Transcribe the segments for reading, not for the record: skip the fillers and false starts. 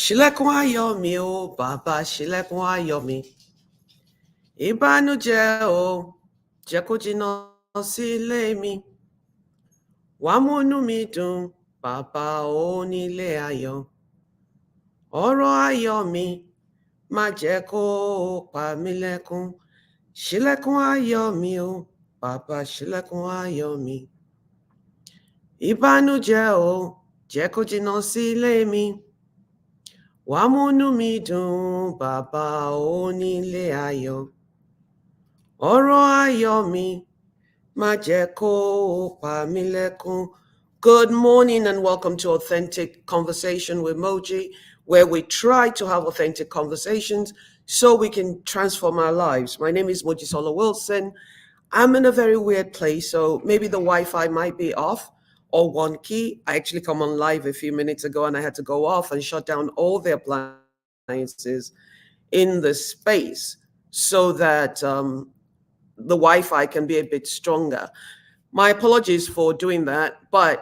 Ṣílẹ̀kùn ayọ̀ mi o, bàbá ṣílẹ̀kùn ayọ̀ mi. Ìbànújẹ́ o, jẹ́ kó jìnnà sí ilé mi. Wá múnú mi dùn, bàbá onílé ayọ̀. Ọ̀rọ̀ ayọ̀ mi, má jẹ́ kó pa mí lẹ́kún. Ṣílẹ̀kùn ayọ̀ mi o, bàbá ṣílẹ̀kùn ayọ̀ mi. Ìbànújẹ́ o, jẹ́ kó jìnnà sí ilé mi. Wá múnú mi dùn, bàbá onílé ayọ̀. Ọ̀rọ̀ ayọ̀ mi, má jẹ́ kó pa mí lẹ́kún. Good morning and welcome to Authentic Conversation with Moji, where we try to have authentic conversations so we can transform our lives. My name is Mojisola Wilson. I'm in a very weird place, so maybe the Wi-Fi might be off or wonky. I actually come on live a few minutes ago and I had to go off and shut down all the appliances in the space so that the Wi-Fi can be a bit stronger. My apologies for doing that, but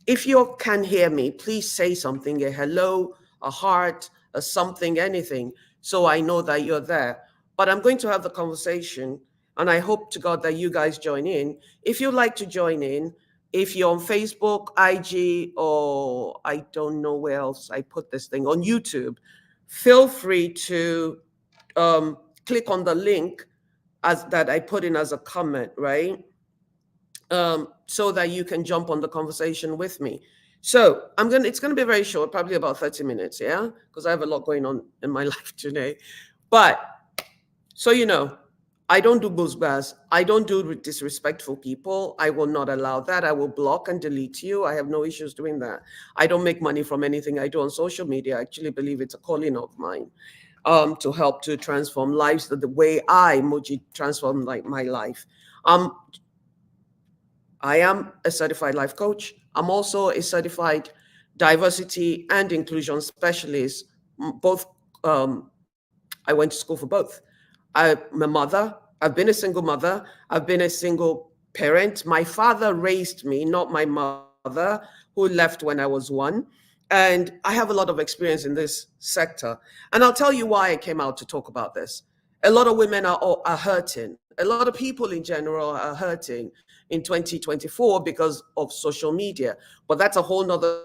if you can hear me, please say something, a hello, a heart, a something, anything, so I know that you're there. But I'm going to have the conversation, and I hope to God that you guys join in. If you'd like to join in, if you're on Facebook, IG, or I don't know where else I put this thing, on YouTube, feel free to click on the link as that I put in as a comment, right? So that you can jump on the conversation with me. So it's gonna be very short, probably about 30 minutes, yeah? Because I have a lot going on in my life today. But so you know, I don't do buzz. I don't do disrespectful people. I will not allow that. I will block and delete you. I have no issues doing that. I don't make money from anything I do on social media. I actually believe it's a calling of mine. To help to transform lives the way I, Moji, transform like my life. I am a certified life coach. I'm also a certified diversity and inclusion specialist. Both, I went to school for both. I'm a mother. I've been a single mother. I've been a single parent. My father raised me, not my mother, who left when I was 1. And I have a lot of experience in this sector. And I'll tell you why I came out to talk about this. A lot of women are hurting. A lot of people in general are hurting in 2024 because of social media. But that's a whole nother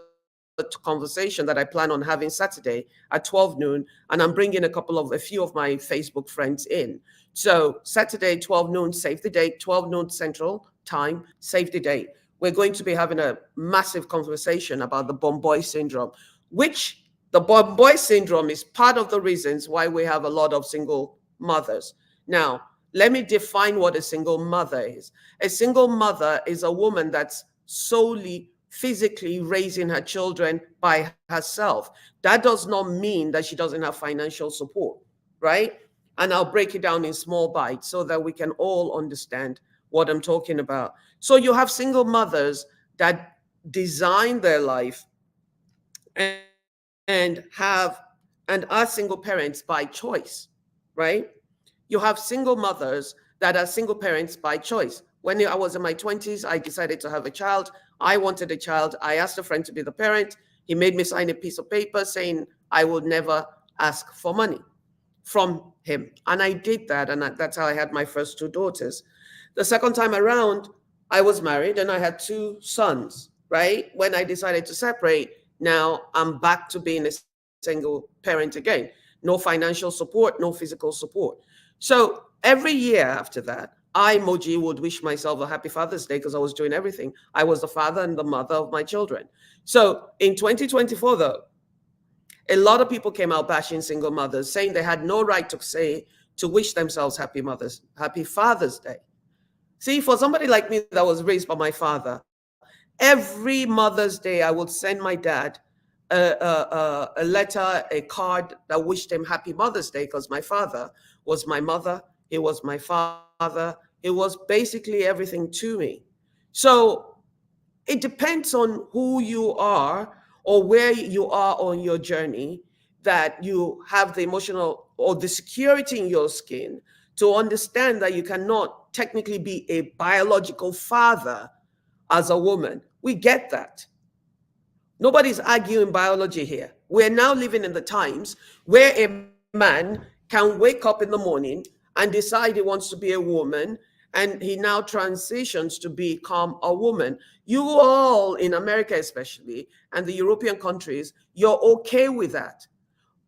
conversation that I plan on having Saturday at 12 noon. And I'm bringing a few of my Facebook friends in. So Saturday, 12 noon, save the date, 12 noon Central Time, save the date. We're going to be having a massive conversation about the Bomboy syndrome, which the Bomboy syndrome is part of the reasons why we have a lot of single mothers. Now, let me define what a single mother is. A single mother is a woman that's solely physically raising her children by herself. That does not mean that she doesn't have financial support, right? And I'll break it down in small bites so that we can all understand what I'm talking about. So you have single mothers that design their life and are single parents by choice, right? You have single mothers that are single parents by choice. When I was in my 20s, I decided to have a child. I wanted a child. I asked a friend to be the parent. He made me sign a piece of paper saying I would never ask for money from him. And I did that. And that's how I had my first 2 daughters. The second time around, I was married and I had 2 sons, right? When I decided to separate, now I'm back to being a single parent again. No financial support, no physical support. So every year after that, I, Moji, would wish myself a happy Father's Day because I was doing everything. I was the father and the mother of my children. So in 2024, though, a lot of people came out bashing single mothers, saying they had no right to wish themselves happy Father's Day. See, for somebody like me that was raised by my father, every Mother's Day I would send my dad a letter, a card that wished him happy Mother's Day because my father was my mother, he was my father, he was basically everything to me. So it depends on who you are or where you are on your journey, that you have the emotional or the security in your skin to understand that you cannot technically be a biological father as a woman. We get that. Nobody's arguing biology here. We're now living in the times where a man can wake up in the morning and decide he wants to be a woman, and he now transitions to become a woman. You all in America, especially, and the European countries, you're okay with that.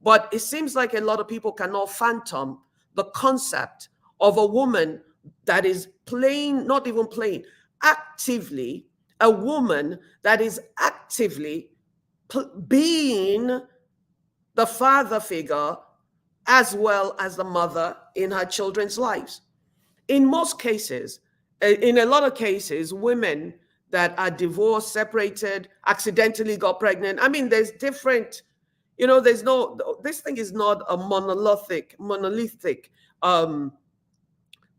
But it seems like a lot of people cannot fathom the concept of a woman that is playing, not even playing, actively, a woman that is actively being the father figure as well as the mother in her children's lives. In most cases, in a lot of cases, women that are divorced, separated, accidentally got pregnant. I mean, there's different, there's no, this thing is not a monolithic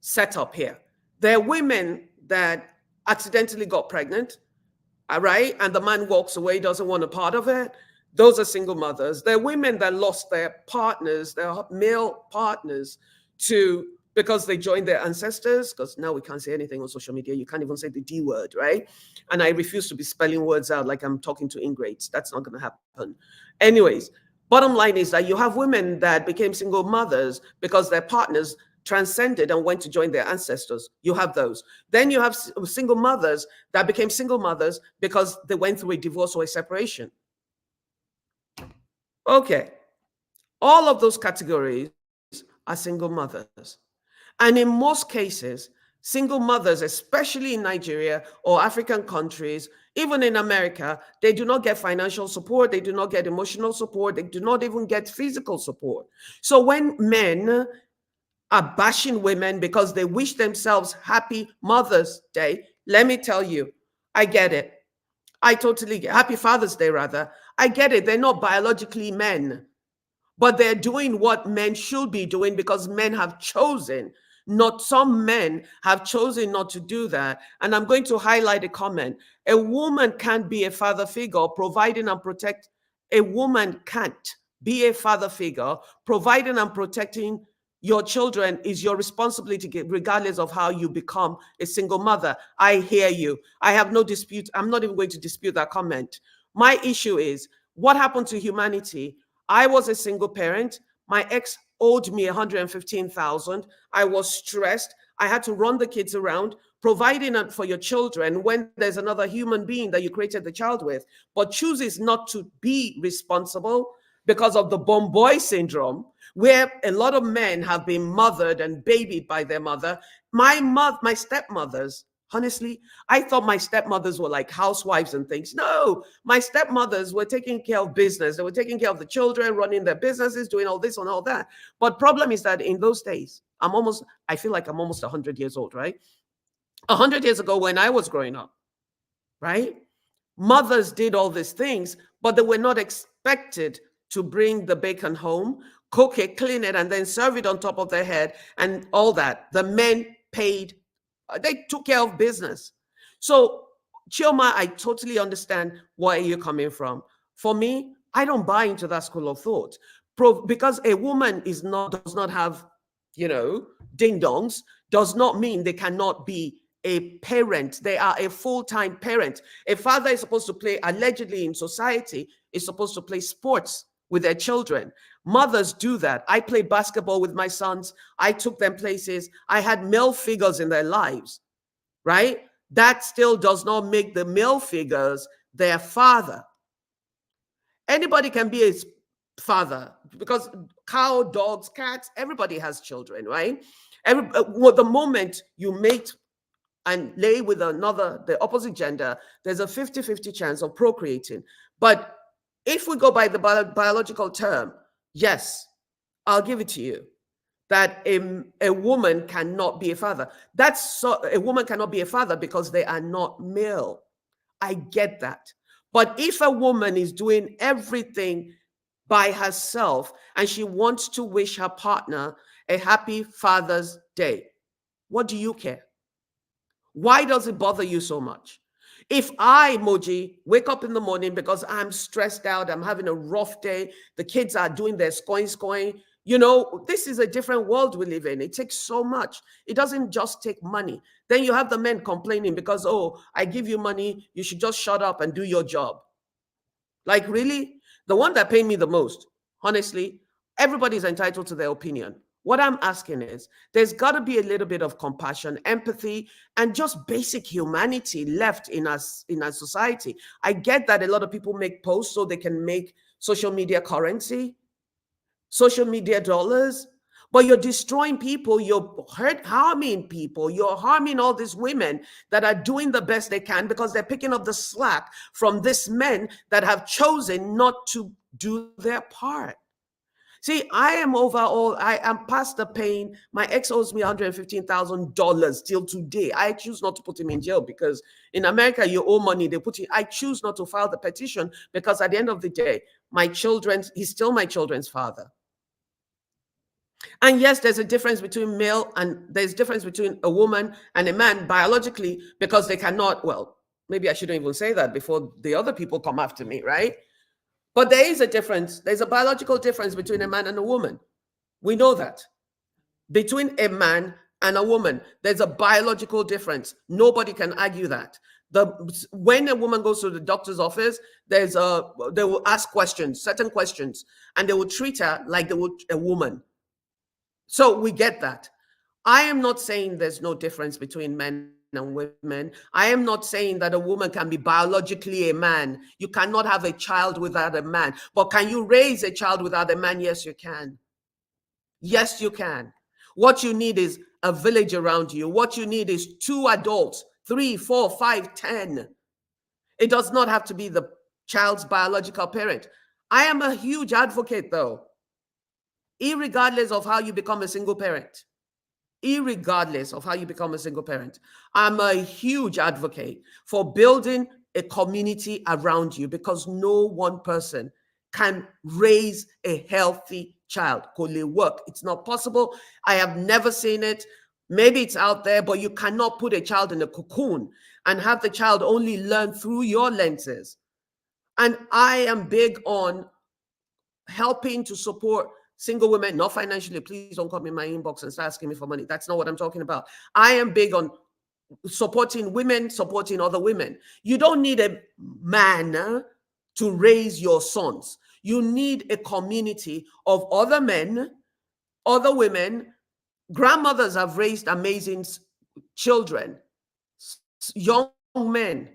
setup here. There are women that accidentally got pregnant, all right, and the man walks away, doesn't want a part of it. Those are single mothers. There are women that lost their partners, their male partners, because they joined their ancestors, because now we can't say anything on social media. You can't even say the D word, right? And I refuse to be spelling words out like I'm talking to ingrates. That's not going to happen. Anyways, bottom line is that you have women that became single mothers because their partners transcended and went to join their ancestors. You have those. Then you have single mothers that became single mothers because they went through a divorce or a separation. Okay. All of those categories are single mothers. And in most cases, single mothers, especially in Nigeria or African countries, even in America, they do not get financial support. They do not get emotional support. They do not even get physical support. So when men are bashing women because they wish themselves happy Mother's Day, let me tell you, I get it. I totally get happy Father's Day, rather. I get it. They're not biologically men, but they're doing what men should be doing because men have chosen. Not some men have chosen not to do that. And I'm going to highlight a comment. A woman can't be a father figure providing and protect. A woman can't be a father figure providing and protecting your children is your responsibility, regardless of how you become a single mother. I hear you. I have no dispute. I'm not even going to dispute that comment. My issue is what happened to humanity. I was a single parent. My ex owed me 115,000. I was stressed. I had to run the kids around, providing for your children when there's another human being that you created the child with, but chooses not to be responsible because of the bomb boy syndrome, where a lot of men have been mothered and babied by their mother. My stepmothers, honestly, I thought my stepmothers were like housewives and things. No, my stepmothers were taking care of business. They were taking care of the children, running their businesses, doing all this and all that. But problem is that in those days, I feel like I'm almost 100 years old, right? 100 years ago when I was growing up, right? Mothers did all these things, but they were not expected to bring the bacon home, cook it, clean it, and then serve it on top of their head and all that. The men paid. They took care of business. So, Chioma, I totally understand where you're coming from. For me, I don't buy into that school of thought. Because a woman does not have, ding dongs, does not mean they cannot be a parent. They are a full-time parent. A father is supposed to play, allegedly in society, is supposed to play sports with their children. Mothers do that. I played basketball with my sons. I took them places. I had male figures in their lives, right? That still does not make the male figures their father. Anybody can be a father because cow, dogs, cats, everybody has children, right? The moment you mate and lay with the opposite gender, there's a 50-50 chance of procreating. But if we go by the biological term, yes, I'll give it to you that a woman cannot be a father. A woman cannot be a father because they are not male. I get that. But if a woman is doing everything by herself and she wants to wish her partner a happy Father's Day, what do you care? Why does it bother you so much? If I, Moji, wake up in the morning because I'm stressed out, I'm having a rough day, the kids are doing their scoing, this is a different world we live in. It takes so much. It doesn't just take money. Then you have the men complaining because, oh, I give you money, you should just shut up and do your job. Like, really? The one that paid me the most, honestly, everybody's entitled to their opinion. What I'm asking is there's got to be a little bit of compassion, empathy, and just basic humanity left in us, in our society. I get that a lot of people make posts so they can make social media currency, social media dollars, but you're destroying people, you're harming people, you're harming all these women that are doing the best they can because they're picking up the slack from these men that have chosen not to do their part. See, I am over all, I am past the pain. My ex owes me $115,000 till today. I choose not to put him in jail because in America, you owe money, they put you. I choose not to file the petition because at the end of the day, he's still my children's father. And yes, there's a difference between male and there's a difference between a woman and a man biologically because they cannot, well, maybe I shouldn't even say that before the other people come after me, right? But there is a difference. There's a biological difference between a man and a woman. We know that. Between a man and a woman, there's a biological difference. Nobody can argue that. When a woman goes to the doctor's office, they will ask questions, certain questions, and they will treat her like they would a woman. So we get that. I am not saying there's no difference between men and women. I am not saying that a woman can be biologically a man. You cannot have a child without a man. But can you raise a child without a man? Yes, you can. Yes, you can. What you need is a village around you. What you need is 2 adults, 3, 4, 5, 10. It does not have to be the child's biological parent. I am a huge advocate, though, irregardless of how you become a single parent. Irregardless of how you become a single parent, I'm a huge advocate for building a community around you because no one person can raise a healthy child. Could it work? It's not possible. I have never seen it. Maybe it's out there, but you cannot put a child in a cocoon and have the child only learn through your lenses. And I am big on helping to support single women, not financially. Please don't come in my inbox and start asking me for money. That's not what I'm talking about. I am big on supporting women, supporting other women. You don't need a man to raise your sons. You need a community of other men, other women. Grandmothers have raised amazing children, young men.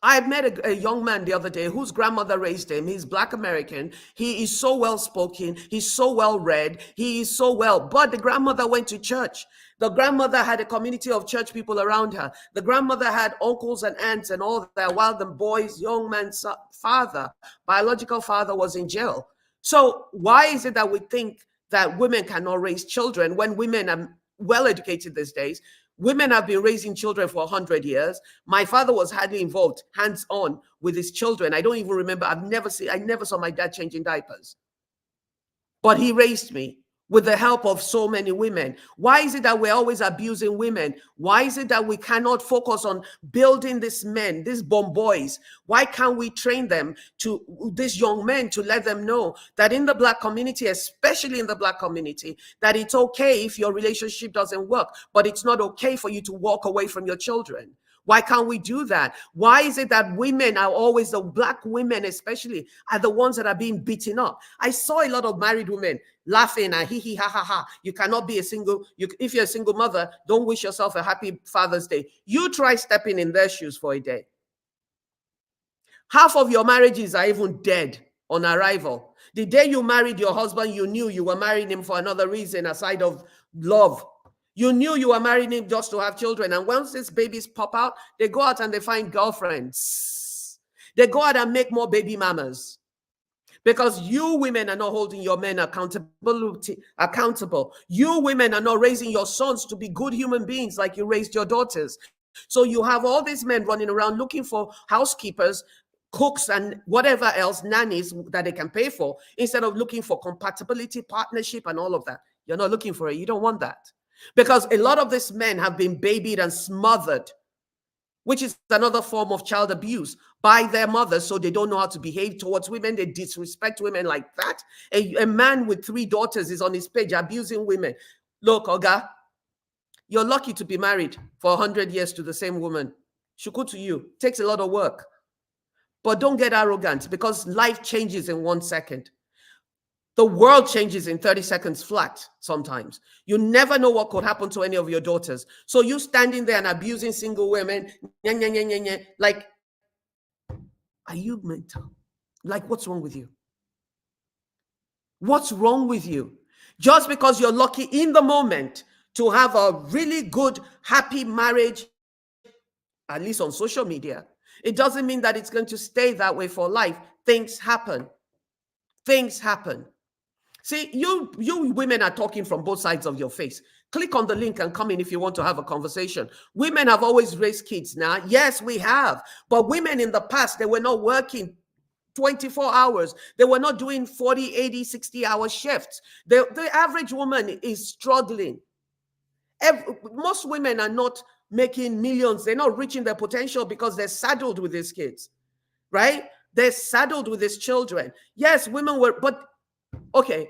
I met a young man the other day whose grandmother raised him. He's Black American. He is so well spoken. He's so well read. He is so well. But the grandmother went to church. The grandmother had a community of church people around her. The grandmother had uncles and aunts and all that, while the boy's young man's father, biological father, was in jail. So why is it that we think that women cannot raise children when women are well educated these days? Women have been raising children for 100 years. My father was hardly involved, hands-on with his children. I don't even remember. I never saw my dad changing diapers. But he raised me with the help of so many women. Why is it that we're always abusing women? Why is it that we cannot focus on building these men, these bomb boys? Why can't we train them these young men, to let them know that in the Black community, especially in the Black community, that it's okay if your relationship doesn't work, but it's not okay for you to walk away from your children? Why can't we do that? Why is it that women are always, the Black women especially, are the ones that are being beaten up? I saw a lot of married women laughing and hee hee ha ha ha. You cannot be if you're a single mother, don't wish yourself a happy Father's Day. You try stepping in their shoes for a day. Half of your marriages are even dead on arrival. The day you married your husband, you knew you were marrying him for another reason aside of love. You knew you were marrying him just to have children. And once these babies pop out, they go out and they find girlfriends. They go out and make more baby mamas. Because you women are not holding your men accountable. You women are not raising your sons to be good human beings like you raised your daughters. So you have all these men running around looking for housekeepers, cooks, and whatever else, nannies that they can pay for, instead of looking for compatibility, partnership, and all of that. You're not looking for it. You don't want that. Because a lot of these men have been babied and smothered, which is another form of child abuse, by their mothers, so they don't know how to behave towards women. They disrespect women like that. A man with 3 daughters is on his page abusing women. Look, Oga, you're lucky to be married for 100 years to the same woman. Shuku to you. Takes a lot of work. But don't get arrogant, because life changes in 1 second. The world changes in 30 seconds flat sometimes. You never know what could happen to any of your daughters. So you standing there and abusing single women, like, are you mental? Like, what's wrong with you? What's wrong with you? Just because you're lucky in the moment to have a really good, happy marriage, at least on social media, it doesn't mean that it's going to stay that way for life. Things happen. Things happen. See, you women are talking from both sides of your face. Click on the link and come in if you want to have a conversation. Women have always raised kids now. Yes, we have. But women in the past, they were not working 24 hours. They were not doing 40, 80, 60-hour shifts. The average woman is struggling. Most women are not making millions. They're not reaching their potential because they're saddled with these kids, right? They're saddled with these children. Yes, women were, but okay,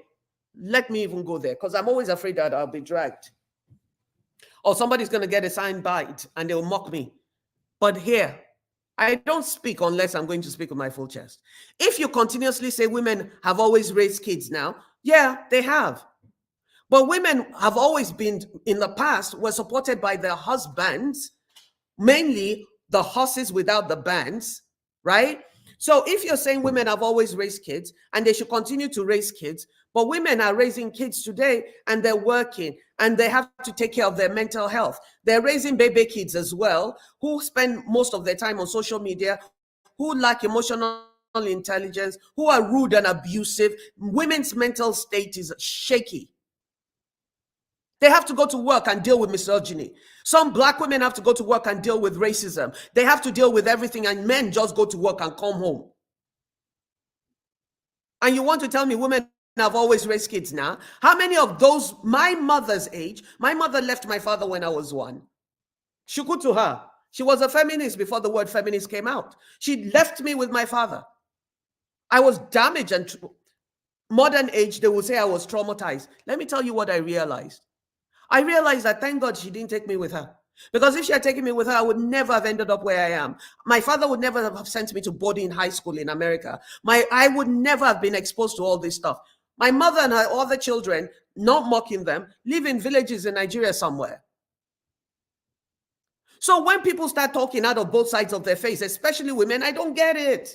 let me even go there, because I'm always afraid that I'll be dragged. Or somebody's going to get a sign bite and they'll mock me. But here, I don't speak unless I'm going to speak with my full chest. If you continuously say women have always raised kids now, yeah, they have. But women have always been, in the past, were supported by their husbands, mainly the horses without the bands, right? So if you're saying women have always raised kids and they should continue to raise kids, but women are raising kids today and they're working and they have to take care of their mental health. They're raising baby kids as well, who spend most of their time on social media, who lack emotional intelligence, who are rude and abusive. Women's mental state is shaky. They have to go to work and deal with misogyny. Some Black women have to go to work and deal with racism. They have to deal with everything, and men just go to work and come home. And you want to tell me women have always raised kids now? How many of those, my mother's age, my mother left my father when I was 1. Shuku to her. She was a feminist before the word feminist came out. She left me with my father. I was damaged, and modern age, they will say I was traumatized. Let me tell you what I realized. I realized that, thank God she didn't take me with her. Because if she had taken me with her, I would never have ended up where I am. My father would never have sent me to boarding high school in America. I would never have been exposed to all this stuff. My mother and her other children, not mocking them, live in villages in Nigeria somewhere. So when people start talking out of both sides of their face, especially women, I don't get it.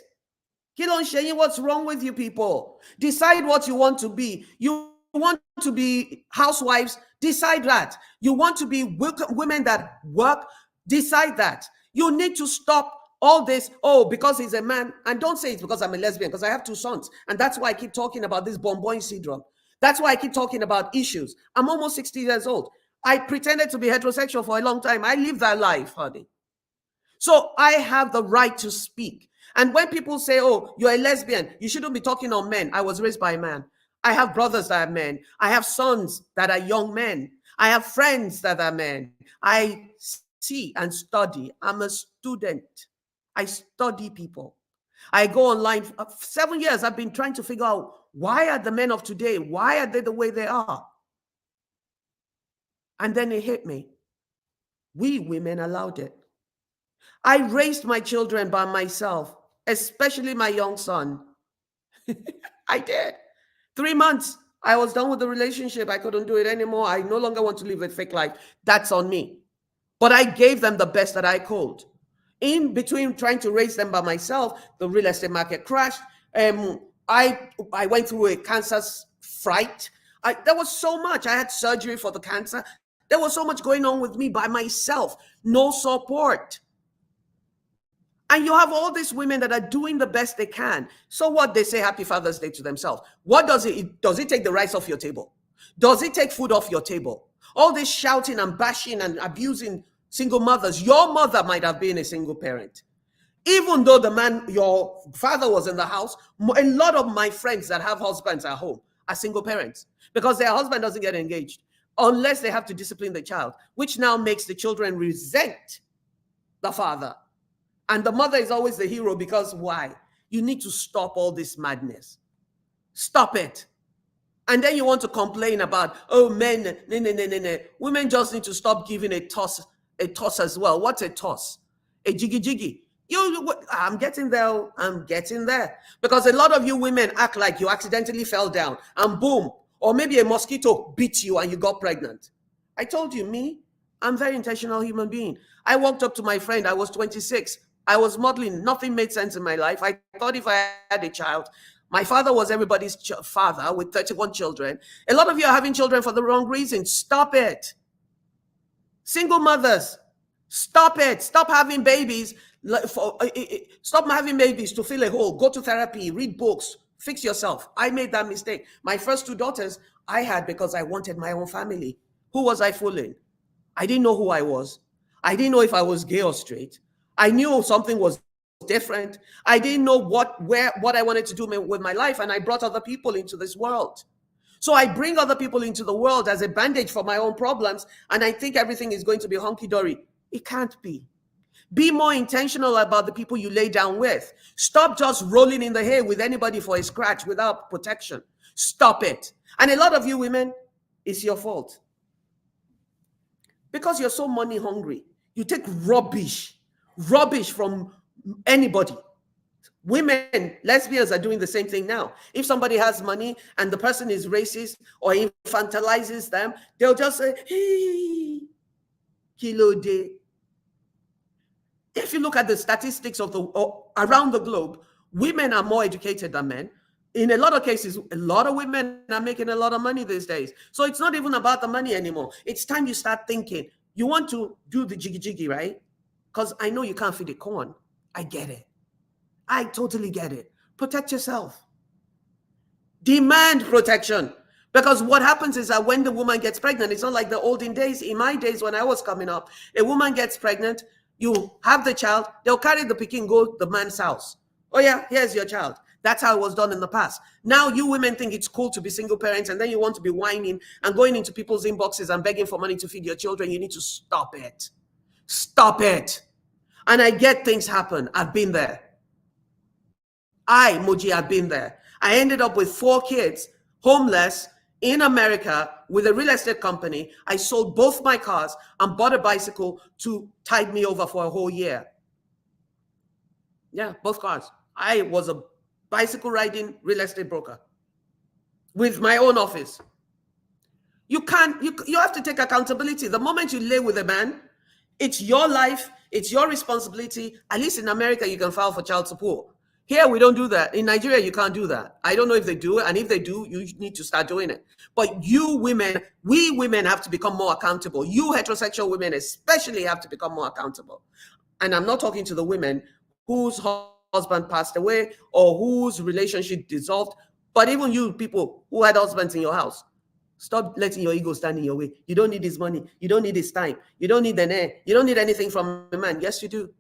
Kilon Sheyi, what's wrong with you people? Decide what you want to be. You want to be housewives, decide that. You want to be women that work, decide that. You need to stop all this, oh, because he's a man. And don't say it's because I'm a lesbian, because I have 2 sons. And that's why I keep talking about this Bomboin syndrome. That's why I keep talking about issues. I'm almost 60 years old. I pretended to be heterosexual for a long time. I lived that life, honey. So I have the right to speak. And when people say, oh, you're a lesbian, you shouldn't be talking on men. I was raised by a man. I have brothers that are men. I have sons that are young men. I have friends that are men. I see and study. I'm a student. I study people. I go online. For 7 years, I've been trying to figure out, why are the men of today, why are they the way they are? And then it hit me. We women allowed it. I raised my children by myself, especially my young son. I did. 3 months, I was done with the relationship. I couldn't do it anymore. I no longer want to live a fake life. That's on me. But I gave them the best that I could. In between trying to raise them by myself, the real estate market crashed. I went through a cancer fright. There was so much. I had surgery for the cancer. There was so much going on with me by myself. No support. And you have all these women that are doing the best they can. So what? They say Happy Father's Day to themselves. What does it take the rice off your table? Does it take food off your table? All this shouting and bashing and abusing single mothers. Your mother might have been a single parent. Even though the man, your father, was in the house, a lot of my friends that have husbands at home are single parents because their husband doesn't get engaged unless they have to discipline the child, which now makes the children resent the father. And the mother is always the hero because why? You need to stop all this madness. Stop it. And then you want to complain about, oh, men, no. Women just need to stop giving a toss as well. What's a toss? A jiggy. I'm getting there. I'm getting there. Because a lot of you women act like you accidentally fell down and boom, or maybe a mosquito bit you and you got pregnant. I told you, I'm a very intentional human being. I walked up to my friend. I was 26. I was modeling. Nothing made sense in my life. I thought if I had a child, my father was everybody's father with 31 children. A lot of you are having children for the wrong reason. Stop it. Single mothers, stop it. Stop having babies. Stop having babies to fill a hole. Go to therapy, read books, fix yourself. I made that mistake. My first 2 daughters I had because I wanted my own family. Who was I fooling? I didn't know who I was. I didn't know if I was gay or straight. I knew something was different. I didn't know what I wanted to do with my life, and I brought other people into this world. So I bring other people into the world as a bandage for my own problems, and I think everything is going to be hunky-dory. It can't be. Be more intentional about the people you lay down with. Stop just rolling in the hay with anybody for a scratch without protection. Stop it. And a lot of you women, it's your fault. Because you're so money hungry. You take rubbish from anybody. Women, lesbians are doing the same thing now. If somebody has money and the person is racist or infantilizes them, they'll just say, hey, kilo day. If you look at the statistics around the globe, women are more educated than men. In a lot of cases, a lot of women are making a lot of money these days. So it's not even about the money anymore. It's time you start thinking. You want to do the jiggy, right? Because I know you can't feed the corn. I get it. I totally get it. Protect yourself. Demand protection. Because what happens is that when the woman gets pregnant, it's not like the olden days. In my days when I was coming up, a woman gets pregnant, you have the child, they'll carry the pikin, go to the man's house. Oh yeah, here's your child. That's how it was done in the past. Now you women think it's cool to be single parents, and then you want to be whining and going into people's inboxes and begging for money to feed your children. You need to stop it. Stop it. And I get things happen. I've been there. Moji, I've been there. I ended up with 4 kids, homeless, in America with a real estate company. I sold both my cars and bought a bicycle to tide me over for a whole year. Yeah, both cars. I was a bicycle riding real estate broker with my own office. You have to take accountability. The moment you lay with a man, it's your life, it's your responsibility. At least in America, you can file for child support. Here, we don't do that. In Nigeria, you can't do that. I don't know if they do it. And if they do, you need to start doing it. But you women, we women have to become more accountable. You heterosexual women especially have to become more accountable. And I'm not talking to the women whose husband passed away or whose relationship dissolved. But even you people who had husbands in your house, stop letting your ego stand in your way. You don't need his money. You don't need his time. You don't need an air. You don't need anything from a man. Yes, you do.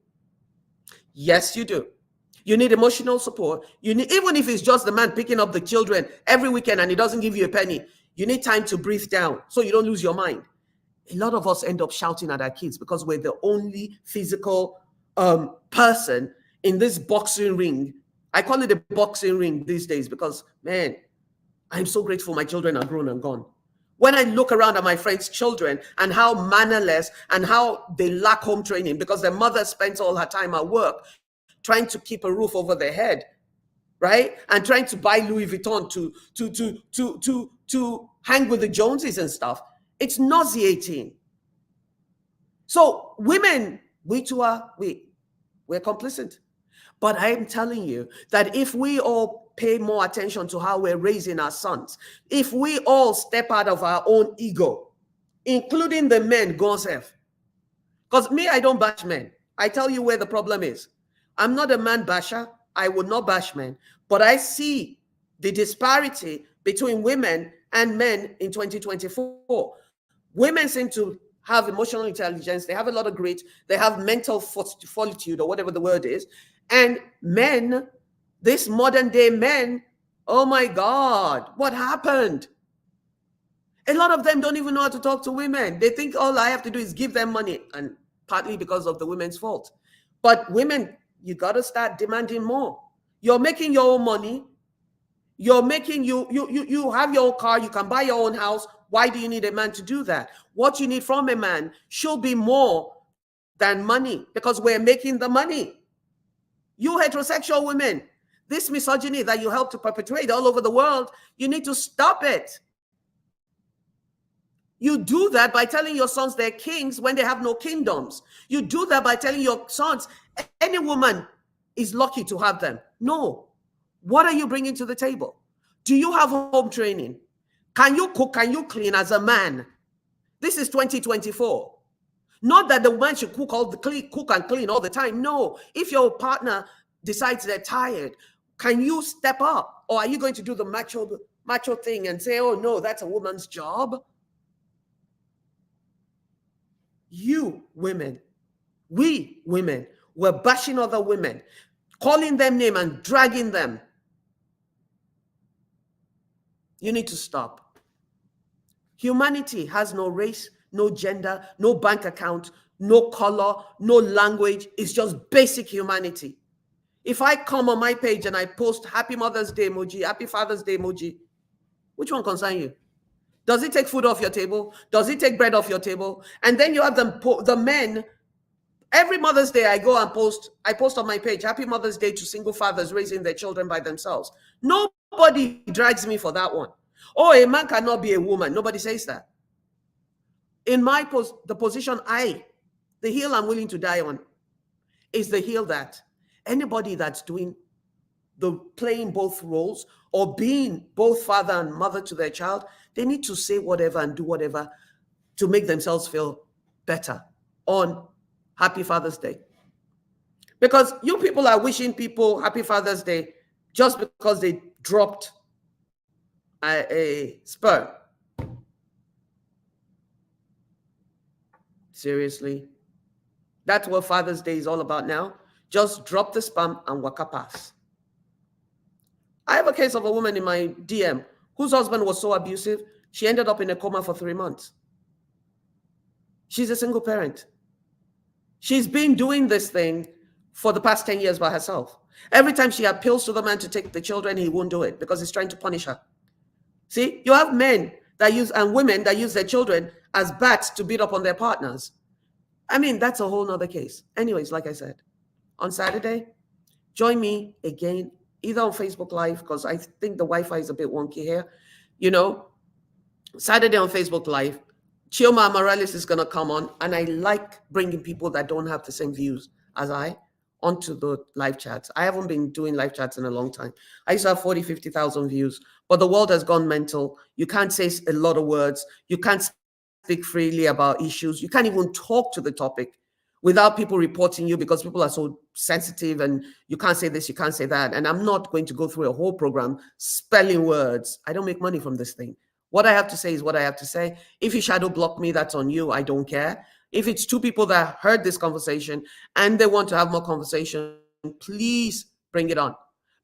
Yes, you do. You need emotional support. You need, even if it's just the man picking up the children every weekend and he doesn't give you a penny, you need time to breathe down so you don't lose your mind. A lot of us end up shouting at our kids because we're the only physical person in this boxing ring. I call it a boxing ring these days because, man, I'm so grateful my children are grown and gone. When I look around at my friends' children and how mannerless and how they lack home training because their mother spends all her time at work, trying to keep a roof over their head, right? And trying to buy Louis Vuitton to hang with the Joneses and stuff. It's nauseating. So women, we're complicit. But I am telling you that if we all pay more attention to how we're raising our sons, if we all step out of our own ego, including the men, Gonsev, because me, I don't bash men. I tell you where the problem is. I'm not a man basher. I would not bash men. But I see the disparity between women and men in 2024. Women seem to have emotional intelligence. They have a lot of grit. They have mental fortitude or whatever the word is. And men, this modern day men, oh my God, what happened? A lot of them don't even know how to talk to women. They think all I have to do is give them money, and partly because of the women's fault. But women, you got to start demanding more. You're making your own money. You're making, you have your own car. You can buy your own house. Why do you need a man to do that? What you need from a man should be more than money because we're making the money. You heterosexual women, this misogyny that you help to perpetrate all over the world, you need to stop it. You do that by telling your sons they're kings when they have no kingdoms. You do that by telling your sons any woman is lucky to have them. No. What are you bringing to the table? Do you have home training? Can you cook? Can you clean as a man? This is 2024. Not that the man should cook and clean all the time. No. If your partner decides they're tired, can you step up? Or are you going to do the macho thing and say, oh no, that's a woman's job? You women, we women, were bashing other women, calling them names and dragging them. You need to stop. Humanity has no race, no gender, no bank account, no color, no language. It's just basic humanity. If I come on my page and I post Happy Mother's Day emoji, Happy Father's Day emoji, which one concerns you? Does it take food off your table? Does it take bread off your table? And then you have the men. Every Mother's Day I go and I post on my page, Happy Mother's Day to single fathers raising their children by themselves. Nobody drags me for that one. Oh, a man cannot be a woman. Nobody says that. In my the position the hill I'm willing to die on is the hill that anybody that's playing both roles or being both father and mother to their child, they need to say whatever and do whatever to make themselves feel better on Happy Father's Day. Because you people are wishing people Happy Father's Day just because they dropped a sperm. Seriously? That's what Father's Day is all about now. Just drop the sperm and waka pass. I have a case of a woman in my DM whose husband was so abusive, she ended up in a coma for 3 months. She's a single parent. She's been doing this thing for the past 10 years by herself. Every time she appeals to the man to take the children, he won't do it because he's trying to punish her. See, you have men that use and women that use their children as bats to beat up on their partners. I mean, that's a whole nother case. Anyways, like I said, on Saturday, join me again, either on Facebook Live, because I think the Wi-Fi is a bit wonky here. You know, Saturday on Facebook Live, Chioma Morales is going to come on, and I like bringing people that don't have the same views as I onto the live chats. I haven't been doing live chats in a long time. I used to have 40, 50,000 views, but the world has gone mental. You can't say a lot of words. You can't speak freely about issues. You can't even talk to the topic without people reporting you because people are so sensitive and you can't say this, you can't say that. And I'm not going to go through a whole program spelling words. I don't make money from this thing. What I have to say is what I have to say. If you shadow block me, that's on you. I don't care. If it's two people that heard this conversation and they want to have more conversation, please bring it on.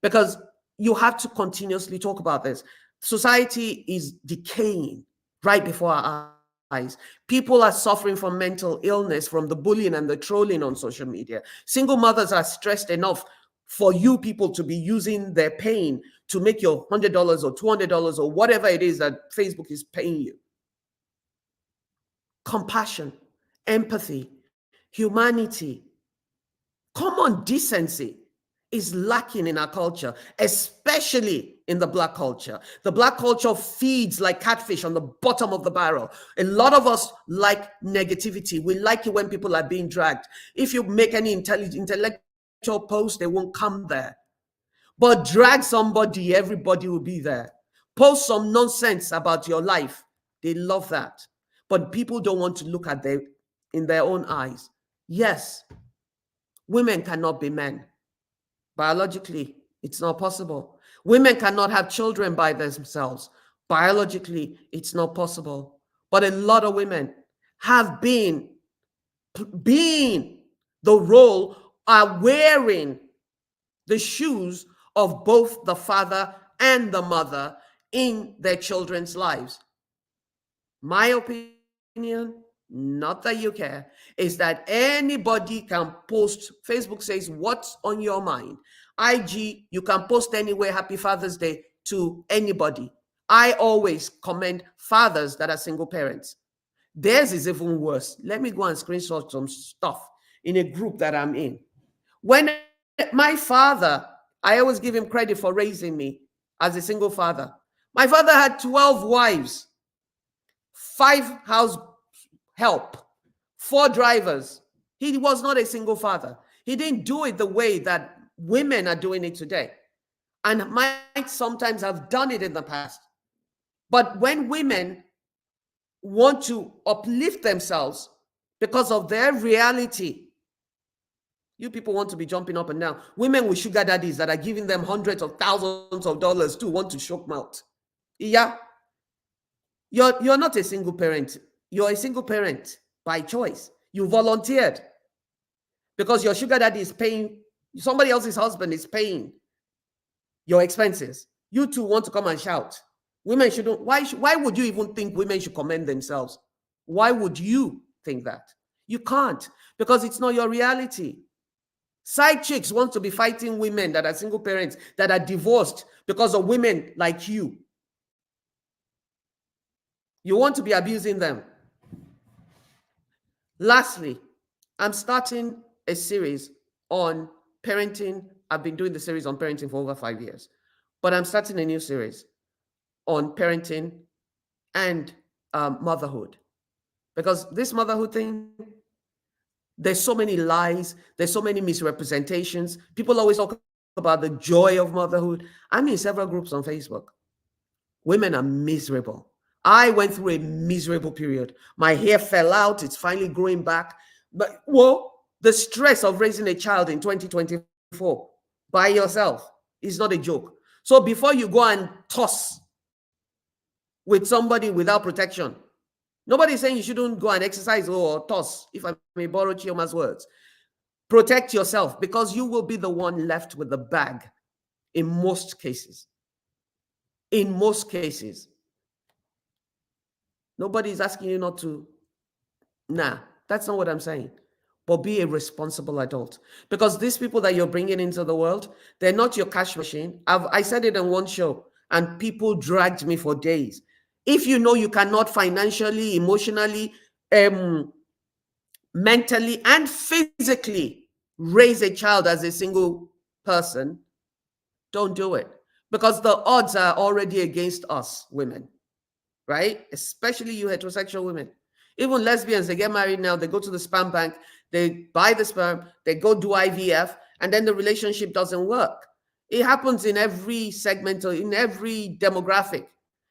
Because you have to continuously talk about this. Society is decaying right before our eyes. People are suffering from mental illness from the bullying and the trolling on social media. Single mothers are stressed enough for you people to be using their pain to make your $100 or $200 or whatever it is that Facebook is paying you. Compassion, empathy, humanity, common decency is lacking in our culture, especially in the Black culture. The Black culture feeds like catfish on the bottom of the barrel. A lot of us like negativity. We like it when people are being dragged. If you make any intellectual post, they won't come there. But drag somebody, everybody will be there. Post some nonsense about your life. They love that. But people don't want to look at them in their own eyes. Yes, women cannot be men. Biologically, it's not possible. Women cannot have children by themselves. Biologically, it's not possible. But a lot of women have been the role, are wearing the shoes of both the father and the mother in their children's lives. My opinion, not that you care, is that anybody can post. Facebook says, what's on your mind? IG, you can post anywhere, Happy Father's Day to anybody. I always commend fathers that are single parents. Theirs is even worse. Let me go and screenshot some stuff in a group that I'm in. When My father, I always give him credit for raising me as a single father. My father had 12 wives, 5 house help, 4 drivers. He was not a single father. He didn't do it the way that women are doing it today, and might sometimes have done it in the past. But when women want to uplift themselves because of their reality, you people want to be jumping up and down. Women with sugar daddies that are giving them hundreds of thousands of dollars to want to choke mouth. Yeah. You're not a single parent. You're a single parent by choice. You volunteered because your sugar daddy is paying, somebody else's husband is paying your expenses. You two want to come and shout. Women shouldn't. Why would you even think women should commend themselves? Why would you think that? You can't, because it's not your reality. Side chicks want to be fighting women that are single parents, that are divorced because of women like you. You want to be abusing them. Lastly, I'm starting a series on parenting. I've been doing the series on parenting for over 5 years, but I'm starting a new series on parenting and motherhood, because this motherhood thing, there's so many lies, there's so many misrepresentations. People always talk about the joy of motherhood. I'm in several groups on Facebook. Women are miserable. I went through a miserable period. My hair fell out, it's finally growing back. But the stress of raising a child in 2024 by yourself is not a joke. So before you go and toss with somebody without protection, nobody's saying you shouldn't go and exercise or toss, if I may borrow Chioma's words. Protect yourself, because you will be the one left with the bag in most cases. In most cases. Nobody's asking you not to. Nah, that's not what I'm saying. But be a responsible adult. Because these people that you're bringing into the world, they're not your cash machine. I said it in one show, and people dragged me for days. If you know you cannot financially, emotionally, mentally, and physically raise a child as a single person, don't do it. Because the odds are already against us women, right? Especially you heterosexual women. Even lesbians, they get married now, they go to the sperm bank, they buy the sperm, they go do IVF, and then the relationship doesn't work. It happens in every segment, or in every demographic.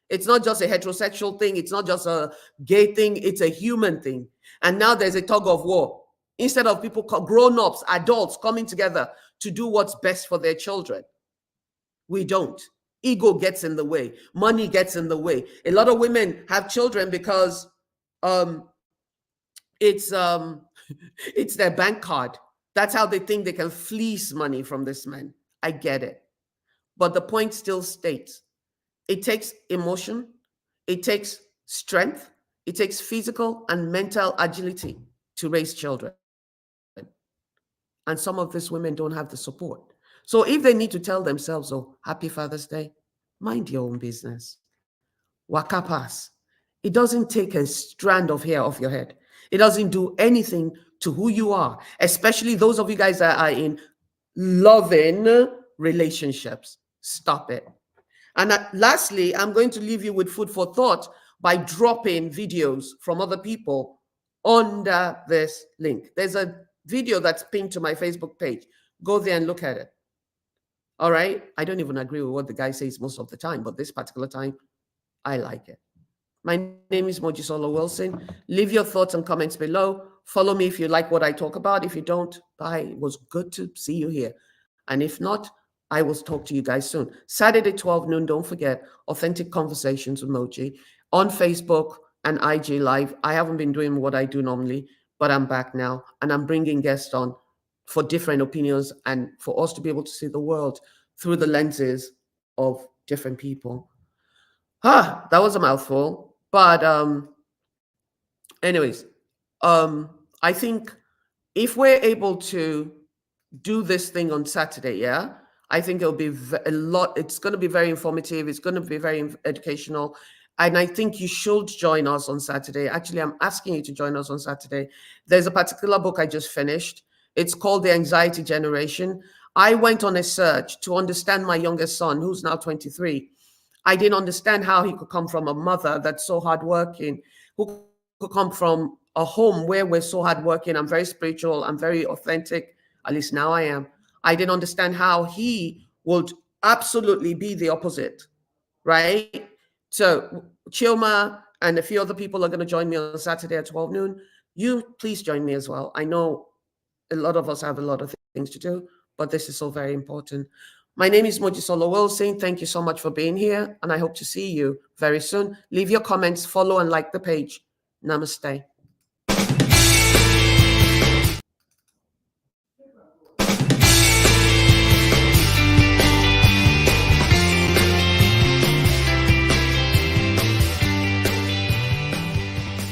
It's not just a heterosexual thing, it's not just a gay thing, it's a human thing. And now there's a tug of war. Instead of people, grown-ups, adults coming together to do what's best for their children, we don't. Ego gets in the way. Money gets in the way. A lot of women have children because it's their bank card. That's how they think they can fleece money from this man. I get it. But the point still stays. It takes emotion. It takes strength. It takes physical and mental agility to raise children. And some of these women don't have the support. So if they need to tell themselves, oh, happy Father's Day, mind your own business. Waka pass. It doesn't take a strand of hair off your head. It doesn't do anything to who you are, especially those of you guys that are in loving relationships. Stop it. And lastly, I'm going to leave you with food for thought by dropping videos from other people under this link. There's a video that's pinned to my Facebook page. Go there and look at it. All right? I don't even agree with what the guy says most of the time, but this particular time, I like it. My name is Mojisola Wilson. Leave your thoughts and comments below. Follow me if you like what I talk about. If you don't, bye. It was good to see you here. And if not, I will talk to you guys soon. Saturday, 12 noon, don't forget, Authentic Conversations with Moji on Facebook and IG Live. I haven't been doing what I do normally, but I'm back now, and I'm bringing guests on for different opinions and for us to be able to see the world through the lenses of different people. That was a mouthful. But anyways, I think if we're able to do this thing on Saturday, yeah, I think it'll be a lot. It's going to be very informative. It's going to be very educational. And I think you should join us on Saturday. Actually, I'm asking you to join us on Saturday. There's a particular book I just finished. It's called The Anxiety Generation. I went on a search to understand my youngest son, who's now 23. I didn't understand how he could come from a mother that's so hardworking, who could come from a home where we're so hardworking. I'm very spiritual. I'm very authentic. At least now I am. I didn't understand how he would absolutely be the opposite, right? So Chioma and a few other people are going to join me on Saturday at 12 noon. You please join me as well. I know a lot of us have a lot of things to do, but this is so very important. My name is Mojisola Wilson. Thank you so much for being here, and I hope to see you very soon. Leave your comments, follow and like the page. Namaste.